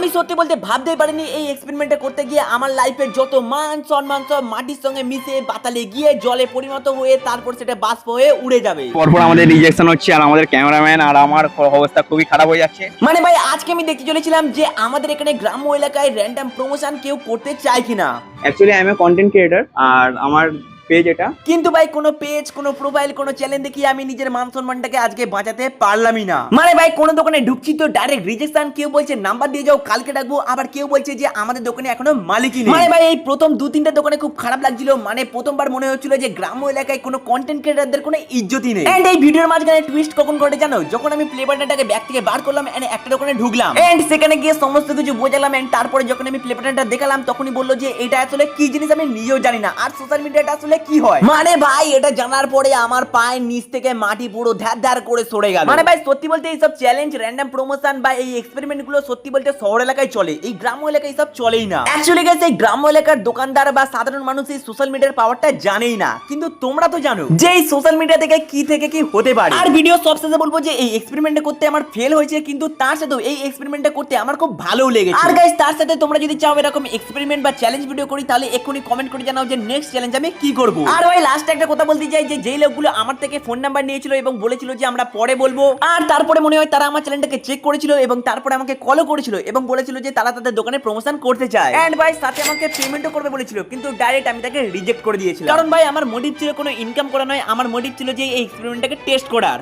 আমি সত্যি বলতে ভাবতেই পারিনি এই এক্সপেরিমেন্টটা করতে গিয়ে আমার লাইফের যত মান সম্মান সব মাটির সঙ্গে মিশে বাতালে গিয়ে জলে পরিণত হয়ে তারপর সেটা বাষ্প হয়ে উড়ে যাবে। পরপর আমাদের রিজেকশন হচ্ছে আর আমাদের ক্যামেরাম্যান আর আমার অবস্থা খুবই খারাপ হয়ে যাচ্ছে। মানে ভাই আজকে আমি দেখতে চলেছিলাম যে আমাদের এখানে গ্রাম্য এলাকায় র্যান্ডম প্রমোশন কেউ করতে চায় কিনা। Actually I am a content creator আর আমার পেজ এটা, কিন্তু ভাই কোনো পেজ কোনো প্রোফাইল কোনো চ্যানেল দেখিয়ে আমি নিজের মান সম্মানটাকে আজকে বাঁচাতে পারলামই না। মানে ভাই কোনো দোকানে ঢুকছি তো ডাইরেক্ট রিজেকশন, কেউ বলছে নাম্বার দিয়ে যাও কালকে ডাকবো, আবার কেউ বলছে যে আমাদের দোকানে এখনো মালিকই নেই। মানে ভাই এই প্রথম দু তিনটা দোকানে খুব খারাপ লাগছিল, মানে প্রথমবার মনে হচ্ছিল যে গ্রাম্য এলাকায় কোনো কন্টেন্ট ক্রিয়েটরদের কোনো ইজ্জতই নেই। এন্ড এই ভিডিওর মাঝখানে টুইস্ট কখন ঘটে জানো, যখন আমি প্লে বাটনটাকে ব্যাগ থেকে বার করলাম এন্ড একটা দোকানে ঢুকলাম এন্ড সেখানে গিয়ে সমস্ত কিছু বোঝালাম এন্ড তারপরে যখন আমি প্লে বাটনটা দেখালাম তখনই বললো যে এটা আসলে কি জিনিস আমি নিজেও জানি না আর সোশ্যাল মিডিয়াটা আসলে কি হয়। মানে ভাই এটা জানার পরে আমার পায়ের নিচ থেকে মাটি পুরো ধ্যার ধ্যার করে সরে গেল। মানে ভাই সত্যি বলতে এইসব চ্যালেঞ্জ র্যান্ডম প্রমোশন বা এই এক্সপেরিমেন্ট গুলো সত্যি বলতে শহর এলাকায় চলে, এই গ্রাম্য এলাকায় এইসব চলেই না। অ্যাকচুয়ালি গাইস এই গ্রাম্য এলাকার দোকানদার বা সাধারণ মানুষ এই সোশ্যাল মিডিয়ার পাওয়ারটা জানেই না, কিন্তু তোমরা তো জানো যে এই সোশ্যাল মিডিয়া থেকে কি হতে পারে। আর ভিডিও সবশেষে বলবো যে এই এক্সপেরিমেন্টটা করতে আমার ফেল হয়েছে, কিন্তু তার সাথেও এই এক্সপেরিমেন্টটা করতে আমার খুব ভালো লেগেছে। আর গাইস তার সাথে তোমরা যদি চাও এরকম এক্সপেরিমেন্ট বা চ্যালেঞ্জ ভিডিও করি তাহলে এক্ষুনি কমেন্ট করে জানাও যে নেক্সট চ্যালেঞ্জ আমি কি করব। আর ভাই লাস্টে একটা কথা বলতে চাই যে যেই লোকগুলো আমার থেকে ফোন নাম্বার নিয়েছিল এবং বলেছিল যে আমরা পরে বলবো, আর তারপরে মনে হয় তারা আমার চ্যানেলটাকে চেক করেছিল এবং তারপরে আমাকে কলও করেছিল এবং বলেছিল যে তারা তাদের দোকানে প্রমোশন করতে চায় এন্ড ভাই সাথে আমাকে পেমেন্টও করবে বলেছিল, কিন্তু ডাইরেক্ট আমি তাকে রিজেক্ট করে দিয়েছিলাম। কারণ ভাই আমার মোটিভ ছিল কোনো ইনকাম করা নয়, আমার মোটিভ ছিল যে এই এক্সপেরিমেন্টটাকে টেস্ট করার।